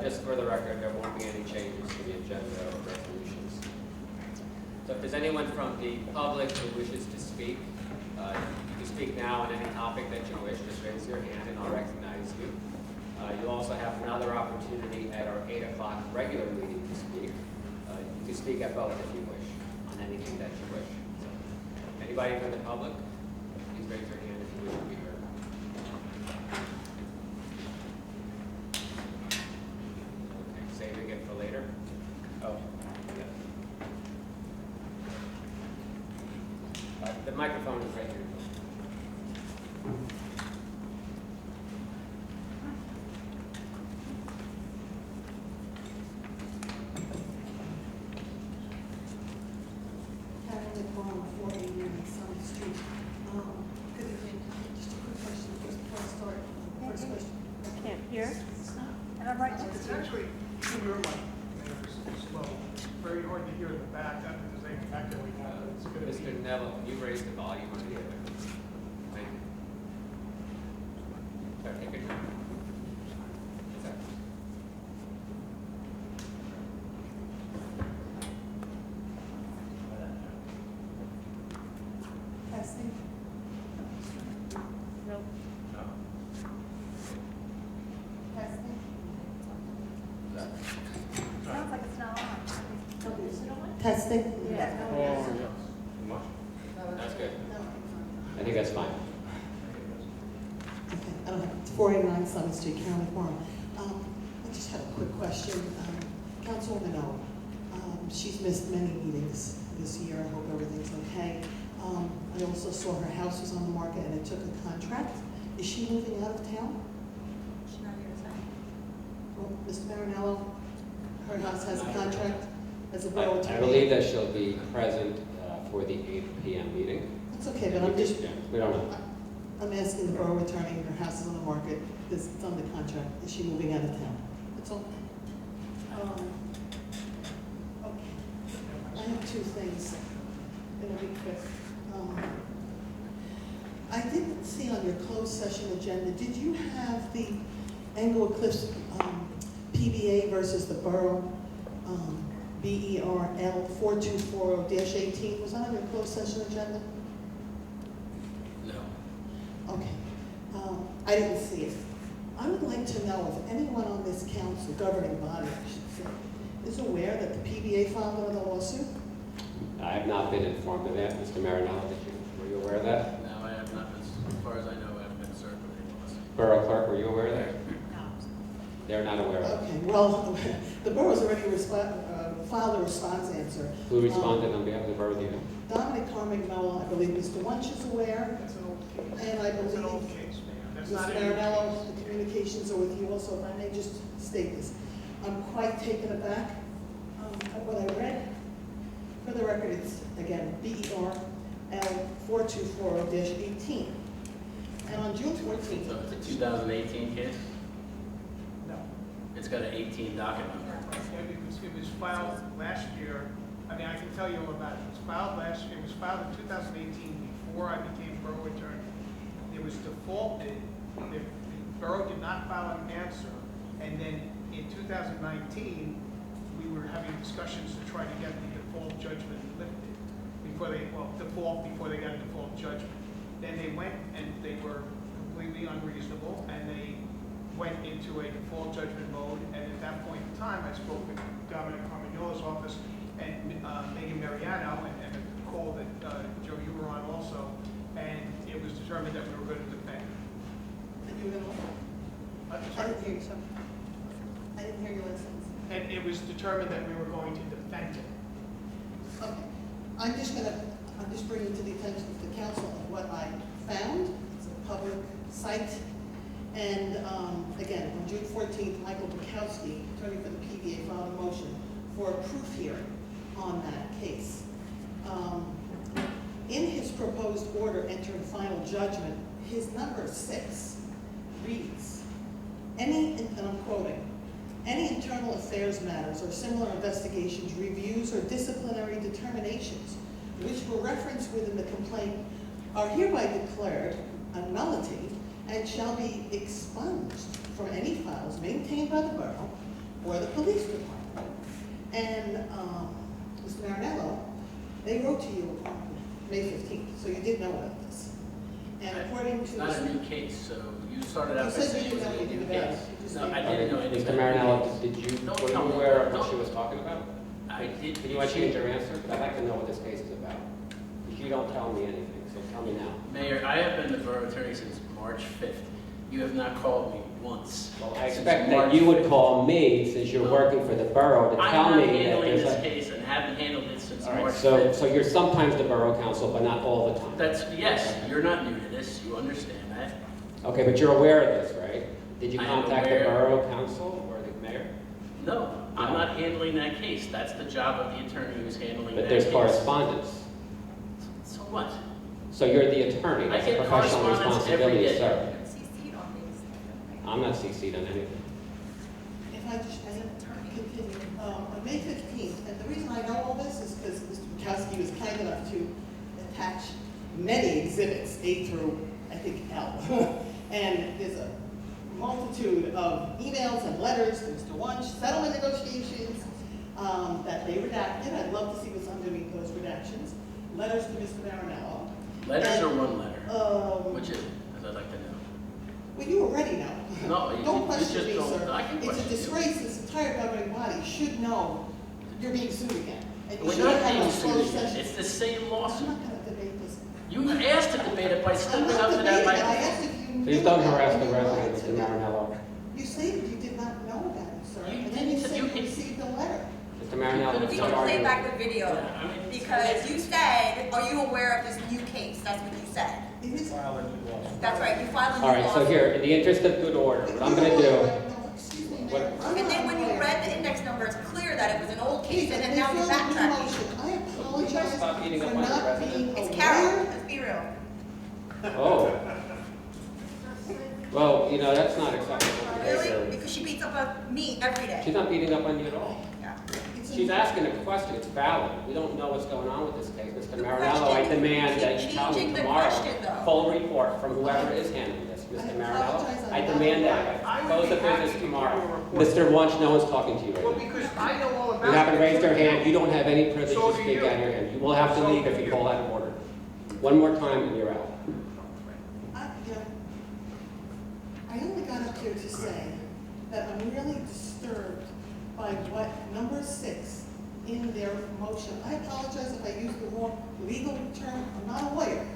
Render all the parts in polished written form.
just for the record, there won't be any changes to the agenda or resolutions. So if there's anyone from the public who wishes to speak, you can speak now on any topic that you wish. Just raise your hand and I'll recognize you. You'll also have another opportunity at our 8 o'clock regular meeting to speak. You can speak at both if you wish, on anything that you wish. So, anybody from the public, please raise your hand if you wish to be heard. Okay, saving it for later. Oh, yeah. The microphone is right here. Here, and I'm right next It's to you. actually in your mic, it's slow. It's very hard to hear in the back. That is echoing. It's going to Mr. be. Neville, can you raise the volume on the other? Thank you. Sorry, take your time. Is that- Testing. Nope. Testing. Sounds like it's not on. Testing. Yeah. That's good. I think that's fine. Okay, it's 489 Summit Street, Carolyn Quorum. I just had a quick question. Councilwoman O, she's missed many meetings this year. I hope everything's okay. I also saw her house was on the market and it took a contract. Is she moving out of town? She's not here tonight. Well, Mr. Marinello, her house has a contract as a borough attorney. I believe that she'll be present for the 8 p.m. meeting. It's okay, but I'm just, Yeah, we don't know. I'm asking the borough attorney, her house is on the market, it's under contract. Is she moving out of town? That's all. Okay. I have two things. It'll be quick. I didn't see on your closed session agenda, did you have the Englewood Cliffs PBA versus the borough BERL 4240-18? Was that on your closed session agenda? No. Okay. I didn't see it. I would like to know if anyone on this council, governing body, I should say, is aware that the PBA filed another lawsuit? I have not been informed of that. Mr. Marinello, were you aware of that? No, I have not been, as far as I know, I haven't been served with any laws. Borough clerk, were you aware of that? No. They're not aware of it. Okay, well, the borough's already filed a response answer. Who responded on behalf of the borough, do you know? Dominic Carmignola, I believe Mr. Wunsch is aware, That's an old case. and I That's an old believe case, ma'am. That's Mr. not a new Marinello, case. the communications are with you also, if I may just state this. I'm quite taken aback at what I read. For the record, it's, again, BERL 4240-18. And on June 14th, So it's a 2018 case? No. It's got an 18 docket number. It was filed last year. I mean, I can tell you all about it. It was filed last year. It was filed in 2018 before I became borough attorney. It was defaulted. The borough did not file an answer. And then in 2019, we were having discussions to try to get the default judgment lifted before they got a default judgment. Then they went and they were completely unreasonable and they went into a default judgment mode. And at that point in time, I spoke with Dominic Carmignola's office and Megan Mariano and a call that Joe, you were on also. And it was determined that we were going to defend. and you were going Uh, to, I didn't hear you, so, I didn't hear your last sentence. And it was determined that we were going to defend it. Okay, I'm just bringing to the attention of the council of what I found. It's a public site. And again, on June 14th, Michael Bukowski, attorney for the PBA, filed a motion for a proof hearing on that case. In his proposed order entering final judgment, his number 6 reads, and I'm quoting, any internal affairs matters or similar investigations, reviews, or disciplinary determinations which were referenced within the complaint are hereby declared a nullity and shall be expunged from any files maintained by the borough or the police department. And Mr. Marinello, they wrote to you on May 15th, so you did know about this. And according to It's not a new case, so you started out by You said saying you it was didn't know a new anything about case. it. You just No, didn't I know. didn't know anything. Mr. about it. Marinello, did you, Don't were tell you me. aware of what Don't- she was talking about? I did. Can you change your answer? I'd like to know what this case is about. Because you don't tell me anything, so tell me now. Mayor, I have been the borough attorney since March 5th. You have not called me once. Well, I since expect March that you would 5th. call me, since you're No. working for the borough, to I'm tell not me that handling there's this a... case and haven't handled it since All right, March so 5th. you're sometimes the borough council, but not all the time. That's, yes, you're not new to this, you understand that. Okay, but you're aware of this, right? Did you I am contact the aware. borough council or the mayor? No, I'm No. not handling that case. That's the job of the attorney who's handling that But case. there's correspondence. So what? So you're the attorney, I that's a get professional correspondence every responsibility, day. sir. CC'd on these. I'm not CC'd on anything. If I just continue, on May 15th, and the reason I know all this is because Mr. Bukowski was kind enough to attach many exhibits, A through, I think, L. And there's a multitude of emails and letters to Mr. Wunsch, settlement negotiations that they redacted. I'd love to see what's underneath those redactions. Letters to Mr. Marinello. Letters or And, one letter? Which is it? As I'd like to know. Well, you already know. No, you Don't you question just me, don't. sir. I can It's a question you. disgrace, this entire governing body should know you're being sued again. And you We're should not have had being a sued closed again. session. It's the same I'm lawsuit. not gonna debate this. You asked to debate it by I'm stepping not up to that debating it, I microphone. asked if you knew. Please don't about harass it, the and you resident, lied Mr. to me. Marinello. You stated you did not know about it, sir, You and then you didn't- said you you can- received a letter. Mr. Marinello, could've We stop can play arguing. back the video, Yeah, I mean, it's- because you said, are you aware of this new case? That's what you said. It is. That's right, you filed a new All right, so lawsuit. here, in the interest of good order, what I'm gonna No, do, excuse me, What- Mayor, I'm And not then when you aware. read the index number, it's clear that it was an old case, and then They now you're filed a new backtracking. motion. I You guys apologize stop beating for up on your not resident? being It's Carol, aware. let's be real. oh. Well, you know, that's not acceptable Really? behavior. Because she beats up on me every day. She's not beating up on you at all. Yeah. It's a- She's asking a question, it's valid. We don't know what's going on with this case. Mr. The Marinello, I question- demand that you keep tell me changing the tomorrow, question, though. full report from whoever is handling this. Mr. I Marinello, apologize, I'm I not demand aware. that. I would Close be the happy business to give tomorrow. you a report. Mr. Wunsch, no one's talking to you Well, right now. because I know all about it. You haven't raised your So do hand, you don't have any privilege So to do speak you. out of your hand. You will have to So leave do if you you. call out of order. One more time and you're out. I only got up here to say that I'm really disturbed by what number 6 in their motion. I apologize if I used the wrong legal term, I'm not a lawyer,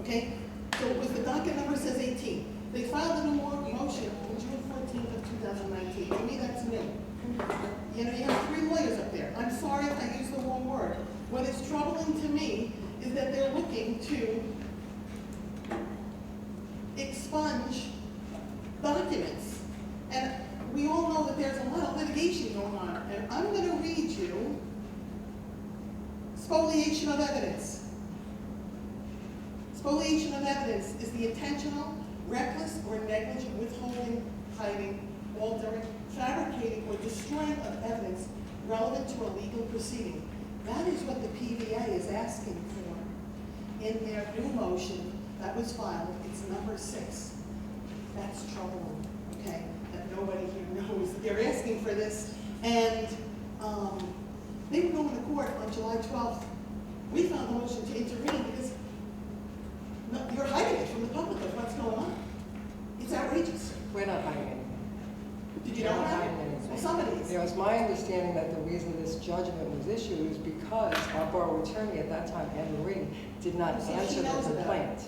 okay? So it was the docket number says 18. They filed a new motion on June 14th of 2019. To me, that's new. You know, you have 3 lawyers up there. I'm sorry if I used the wrong word. What is troubling to me is that they're looking to expunge documents. And we all know that there's a lot of litigation going on. And I'm going to read you spoliation of evidence. Spoliation of evidence is the intentional, reckless, or negligent withholding, hiding, altering, fabricating, or destroying of evidence relevant to a legal proceeding. That is what the PVA is asking for in their new motion that was filed. It's number 6. That's troubling, okay, that nobody here knows that they're asking for this. And they were going to court on July 12th. We filed a motion to intervene because you're hiding it from the public of what's going on. It's outrageous. We're not hiding anything. Did you We're know not that? hiding anything. Well, somebody is. It was my understanding that the reason this judgment was issued is because our borough attorney at that time, Anne Marie, did not So she answer the knows about it. complaint.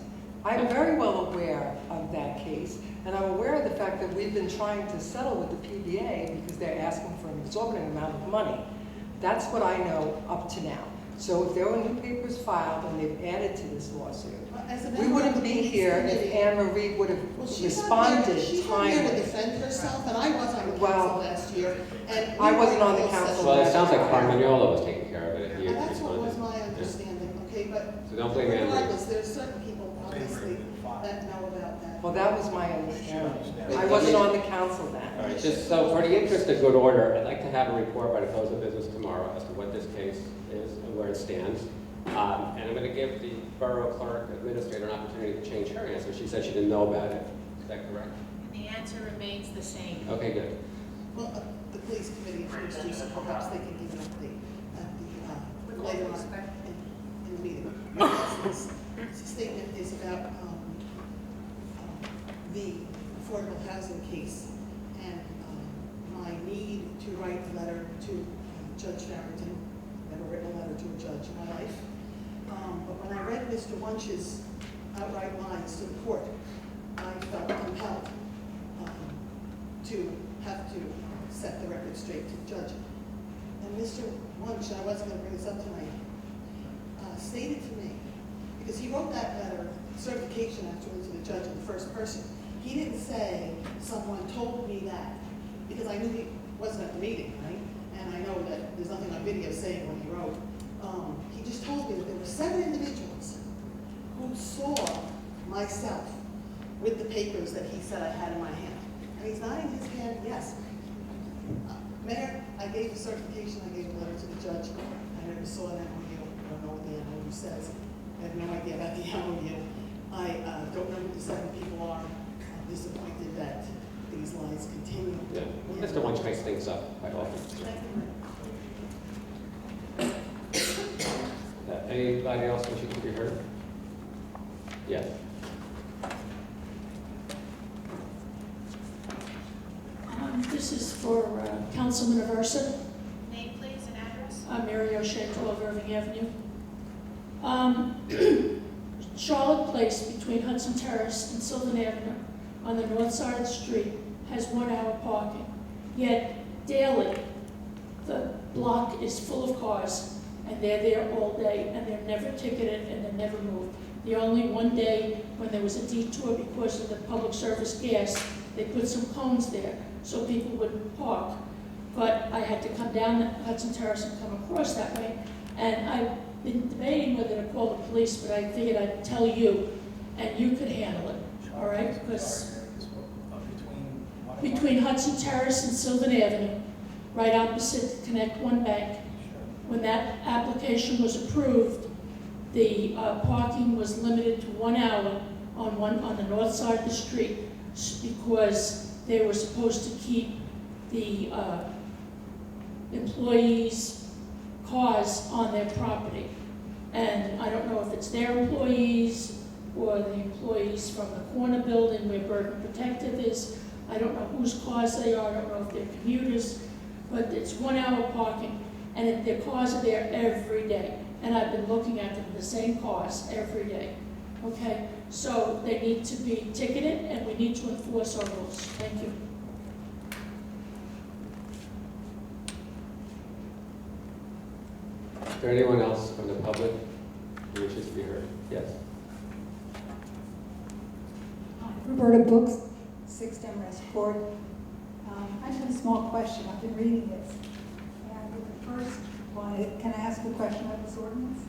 I'm very well aware of that case, and I'm aware of the fact that we've been trying to settle with the PBA because they're asking for an exorbitant amount of money. That's what I know up to now. So if there were new papers filed and they've added to this lawsuit, As a we member of wouldn't the be police here if committee- Anne Marie would have Well, she's not here- responded She's not here to timely. defend herself, and I was on the council Well, last year, and. we I were wasn't in on the closed council session. Well, it sounds like Carmagnola was taking care of it if you And that's what was responded. my understanding, okay, but So don't blame Anne Marie. regardless, there's certain people obviously that know about that. Well, that was my understanding. I wasn't on the council then. All right, just so for the interest of good order, I'd like to have a report by the close of business tomorrow as to what this case is and where it stands. And I'm going to give the borough clerk administrator an opportunity to change her answer. She said she didn't know about it. Is that correct? And the answer remains the same. Okay, good. Well, the police committee approached you, so perhaps they can give an update at the, later on in the meeting. This statement is about the affordable housing case and my need to write a letter to Judge Farrington. Never written a letter to a judge in my life. But when I read Mr. Wunsch's outright lines to the court, I felt compelled to have to set the record straight to the judge. And Mr. Wunsch, I wasn't going to bring this up tonight, stated to me, because he wrote that letter, certification actually, to the judge in the first person. He didn't say, someone told me that, because I knew he wasn't at the meeting, right? And I know that there's nothing on video saying what he wrote. He just told me that there were 7 individuals who saw myself with the papers that he said I had in my hand. And he's nodding his head, yes. Mayor, I gave the certification, I gave a letter to the judge. I never saw an MOU. I don't know what the MOU says. I have no idea about the MOU. I don't know who the 7 people are. I'm disappointed that these lies continue. Yeah, Mr. Wunsch makes things up quite often. Anybody else wishing to be heard? Yes. This is for Councilman Aversa. Name, please, and address. Mary O'Shea, 12 Irving Avenue. Charlotte Place between Hudson Terrace and Sylvan Avenue on the north side of the street has 1-hour parking. Yet daily, the block is full of cars and they're there all day and they're never ticketed and they're never moved. The only one day when there was a detour because of the public service gas, they put some cones there so people wouldn't park. But I had to come down Hudson Terrace and come across that way. And I've been debating whether to call the police, but I figured I'd tell you, and you could handle it, all right? Because between Hudson Terrace and Sylvan Avenue, right opposite Connect One Bank, when that application was approved, the parking was limited to 1 hour on the north side of the street because they were supposed to keep the employees' cars on their property. And I don't know if it's their employees or the employees from the corner building where Bergen Protective is. I don't know whose cars they are, I don't know if they're commuters, but it's 1 hour parking, and their cars are there every day. And I've been looking at them, the same cars every day. Okay, so they need to be ticketed and we need to enforce our rules. Thank you. Is there anyone else from the public who wishes to be heard? Yes. Roberta Books, 6 Demorest Court. I have a small question. I've been reading this. And the first one, can I ask a question about this ordinance?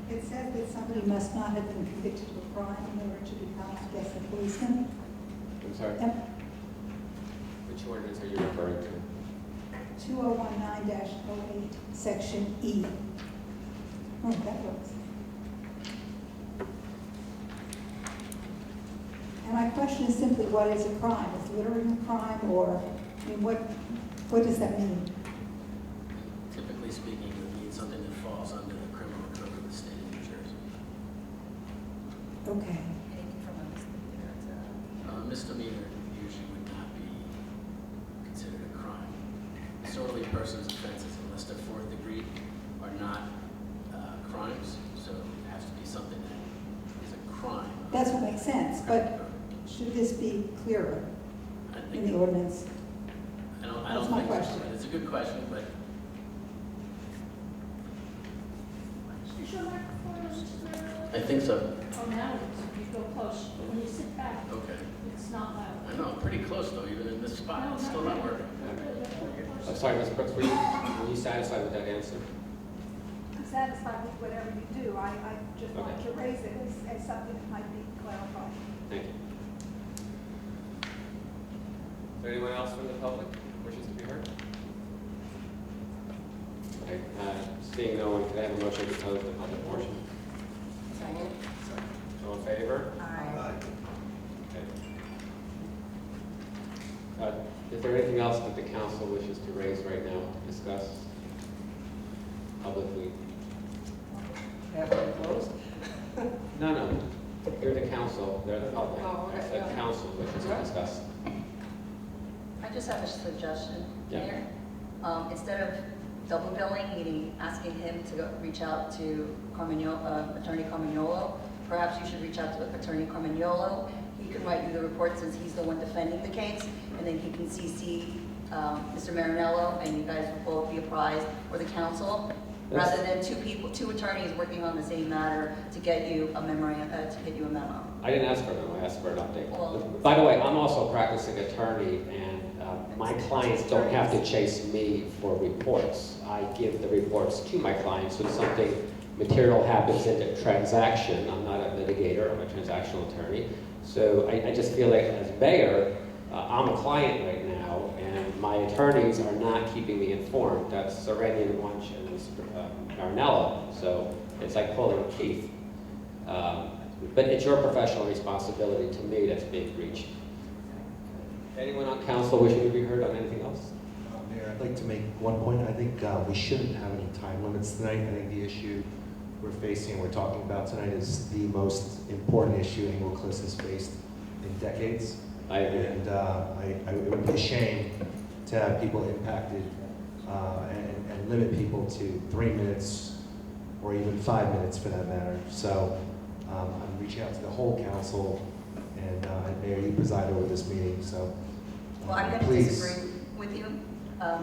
It says that somebody must not have been convicted of a crime in order to become, I guess, a policeman. I'm sorry. Which ordinance are you referring to? 2019-08, Section E. Oh, that works. And my question is simply, what is a crime? Is littering a crime, or, I mean, what does that mean? Typically speaking, it would mean something that falls under the criminal code of the state of New Jersey. Okay. Misdemeanor usually would not be considered a crime. Disorderly persons offenses, unless they're 4th degree, are not crimes, so it has to be something that is a crime. That's what makes sense, but should this be clearer in the ordinance? I don't That's my think so. question. It's a good question, but Is your microphone on? I think so. Oh, now you go close. When you sit back, Okay. it's not loud. I know, I'm pretty close though, even in this spot. It's still not working. I'm sorry, Ms. Brooks, were you satisfied with that answer? I'm satisfied with whatever you do. I just Okay. wanted to raise it as something that might be clarified. Thank you. Is there anyone else from the public who wishes to be heard? Okay, seeing no one, could I have a motion to close the public portion? All in favor? Aye. Okay. Is there anything else that the council wishes to raise right now to discuss publicly? After we close? No. You're the council, they're the public. Oh, okay, I said yeah. council wishes to discuss. I just have a suggestion, Yeah. Mayor. Instead of double billing, meaning asking him to reach out to Attorney Carmignolo, perhaps you should reach out to Attorney Carmignolo. He can write you the report since he's the one defending the case, and then he can CC Mr. Marinello, and you guys will both be apprised, or the council, rather than two attorneys working on the same matter to get you a memo. I didn't ask for them, I asked for an update. Well- By the way, I'm also a practicing attorney, and my clients don't have to chase me for reports. I give the reports to my clients when something material happens in a transaction. I'm not a litigator, I'm a transactional attorney. So I just feel like as mayor, I'm a client right now, and my attorneys are not keeping me informed. That's Serenian, Wunsch, and Marinello. So it's like pulling teeth. But it's your professional responsibility to me that's being breached. Anyone on council wishing to be heard on anything else? Mayor, I'd like to make one point. I think we shouldn't have any time limits tonight. I think the issue we're facing, we're talking about tonight, is the most important issue Englewood Cliffs has faced in decades. I agree. And it would be a shame to have people impacted and limit people to 3 minutes or even 5 minutes for that matter. So I'm reaching out to the whole council, and Mayor, you preside over this meeting, so Well, I'm going to please. disagree with you,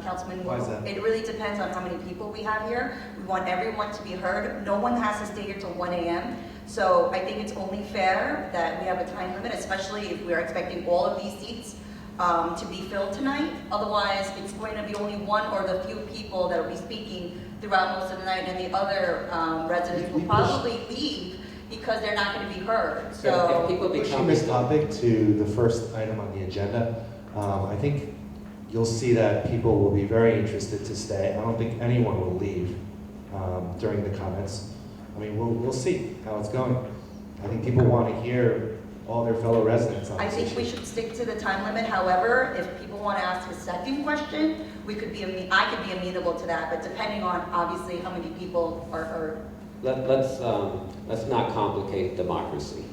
Councilman. Why is that? It really depends on how many people we have here. We want everyone to be heard. No one has to stay here till 1 a.m. So I think it's only fair that we have a time limit, especially if we're expecting all of these seats to be filled tonight. Otherwise, it's going to be only one or the few people that will be speaking throughout most of the night, and the other residents will probably leave because they're not going to be heard. So If people Pushing become this topic to the first item on the agenda, I think you'll see that people will be very interested to stay. I don't think anyone will leave during the comments. I mean, we'll see how it's going. I think people want to hear all their fellow residents on I this think issue. we should stick to the time limit. However, if people want to ask a second question, I could be amenable to that, but depending on obviously how many people are. Let's not complicate democracy.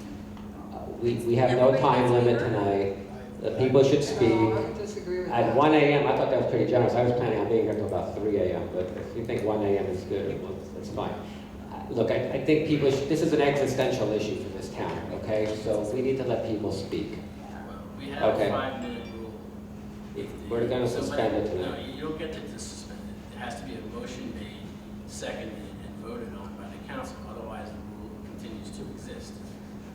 We have no Everybody time gets limit heard? tonight. The people should speak. No, I would disagree with At that. 1 a.m., I thought that was pretty generous. I was planning on being here till about 3 a.m., but if you think 1 a.m. is good, well, that's fine. Look, I think people, this is an existential issue for this town, okay? So we need to let people speak. Well, we have Okay. a 5-minute rule. We're gonna suspend it tonight. No, you don't get to suspend it. It has to be a motion made, seconded, and voted on by the council. Otherwise, the rule continues to exist.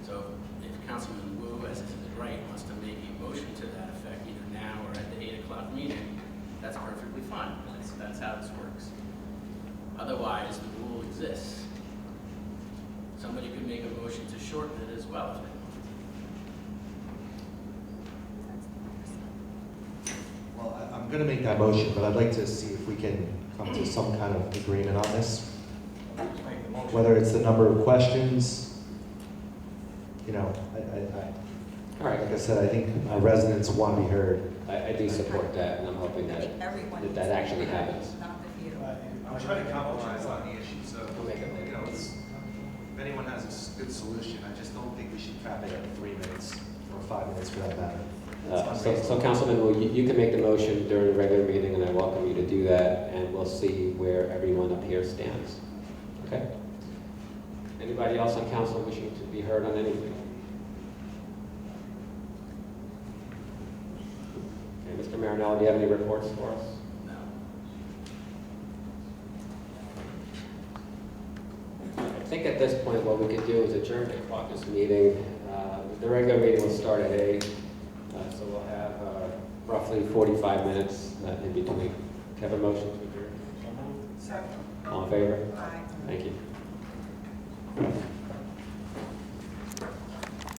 So if Councilman Wu, as is his right, wants to make a motion to that effect, either now or at the 8 o'clock meeting, that's perfectly fine. That's how this works. Otherwise, the rule exists. Somebody could make a motion to shorten it as well if they want. Well, I'm going to make that motion, but I'd like to see if we can come to some kind of agreement on this. Whether it's the number of questions, you know, All right, like I said, I think our residents want to be heard. I do support that, and I'm hoping I that think everyone. that actually happens. Not the few. I'm trying to compromise on the issue, so, We'll make it later. you know, if anyone has a good solution, I just don't think we should cap it at 3 minutes or 5 minutes for that matter. So Councilman Wu, you can make the motion during the regular meeting, and I welcome you to do that, and we'll see where everyone up here stands. Okay? Anybody else on council wishing to be heard on anything? Okay, Mr. Marinello, do you have any reports for us? No. I think at this point, what we could do is adjourn the caucus meeting. The regular meeting will start at 8, so we'll have roughly 45 minutes in between. Have a motion to adjourn? Second. All in favor? Aye. Thank you.